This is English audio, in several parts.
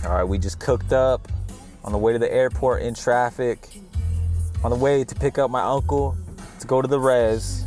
All right, we just cooked up on the way to the airport in traffic, on the way to pick up my uncle to go to the res.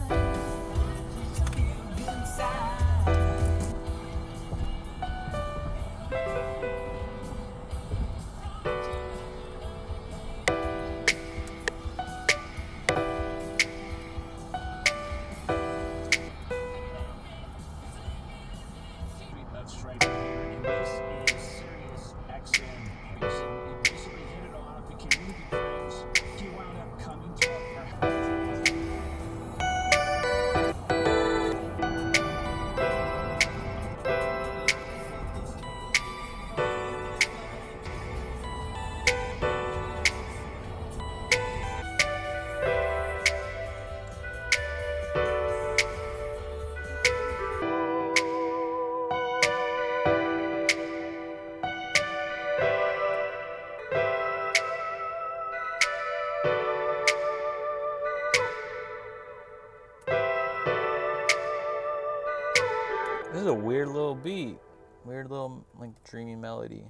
This is a weird little beat. Weird little, like, dreamy melody.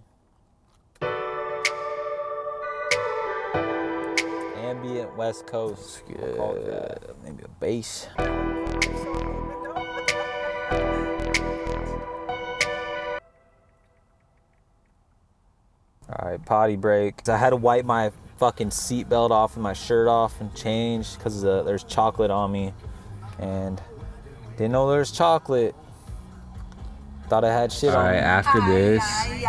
Ambient West Coast. Good. Call it that. Maybe a bass. All right, potty break. I had to wipe my fucking seatbelt off and my shirt off and change because there's chocolate on me. And didn't know there's chocolate. Thought I had shit on. Alright, after this,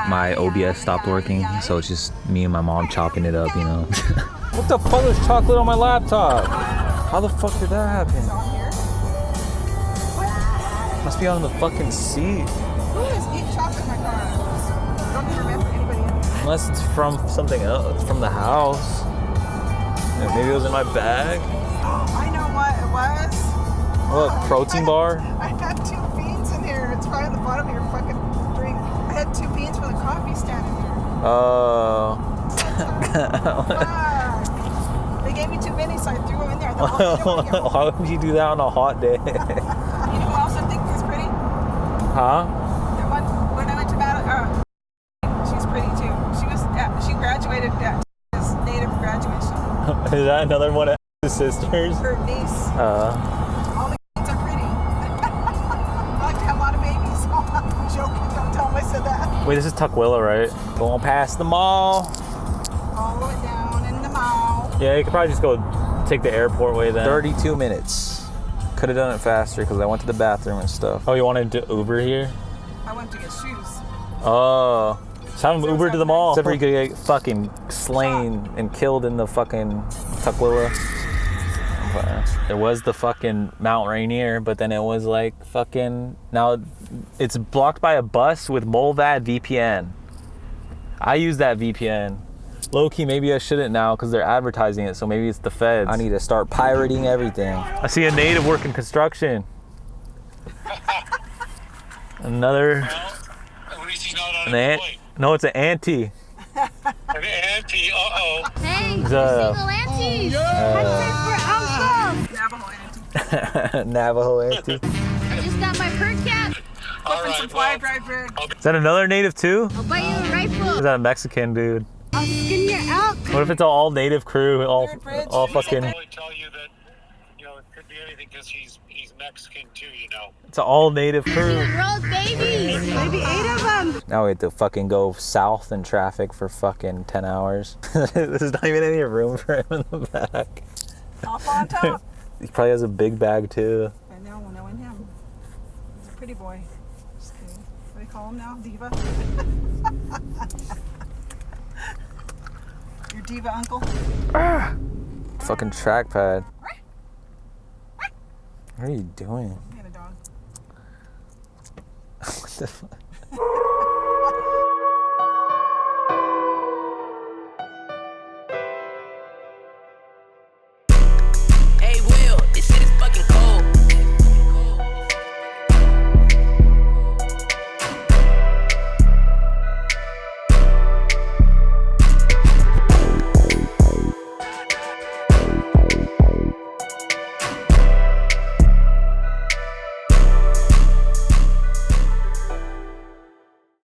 my OBS stopped working, so it's just me and my mom chopping it up, you know. What the fuck? There's chocolate on my laptop. How the fuck did that happen? Must be on the fucking seat. Who is eating chocolate in my car? I don't even remember anybody else. Unless it's from something else, it's from the house. Yeah, maybe it was in my bag. I know what it was. What, protein bar? I had 2 beans in here. It's right at the bottom of your fucking drink. I had 2 beans from the coffee stand in here. Oh. They gave me too many, so I threw them in there. I thought, why would you do that on a hot day? You know who else I think is pretty? Huh? The one when I went to battle. She's pretty too. She graduated at his native graduation. Is that another one of his sisters? Her niece. All the kids are pretty. I like to have a lot of babies. I'm joking. Don't tell them I said that. Wait, this is Tukwila, right? Going past the mall. All the way down in the mall. Yeah, you could probably just go take the airport way then. 32 minutes. Could have done it faster because I went to the bathroom and stuff. Oh, you wanted to Uber here? I went to get shoes. Oh. So have him Uber to the mall. Except for you could get fucking slain and killed in the fucking Tukwila. There was the fucking Mount Rainier, but then it was like fucking, now it's blocked by a bus with Molvad VPN. I use that VPN. Low-key, maybe I shouldn't now because they're advertising it, so maybe it's the feds. I need to start pirating everything. I see a native working construction. Another. Well, at least he's not unemployed. No, it's an auntie. An auntie, uh-oh. Hey, It's single aunties. Navajo auntie. Navajo auntie. I just got my per cap. Flipping some fly dried bread. Is that another native too? I'll buy you a Or rifle. is that a Mexican dude? I'll skin your elk. What if it's all native crew, all fucking... I'll probably tell you that, you know, it could be anything because he's Mexican too, you know. It's all native crew. Roll babies. Maybe 8 of them. Now we have to fucking go south in traffic for fucking 10 hours. There's not even any room for him in the back. Off on top. He probably has a big bag too. I know, knowing him. He's a pretty boy. Just kidding. What do they call him now? Diva? Your diva uncle? Fucking trackpad. What are you doing? I had a dog. What the fuck?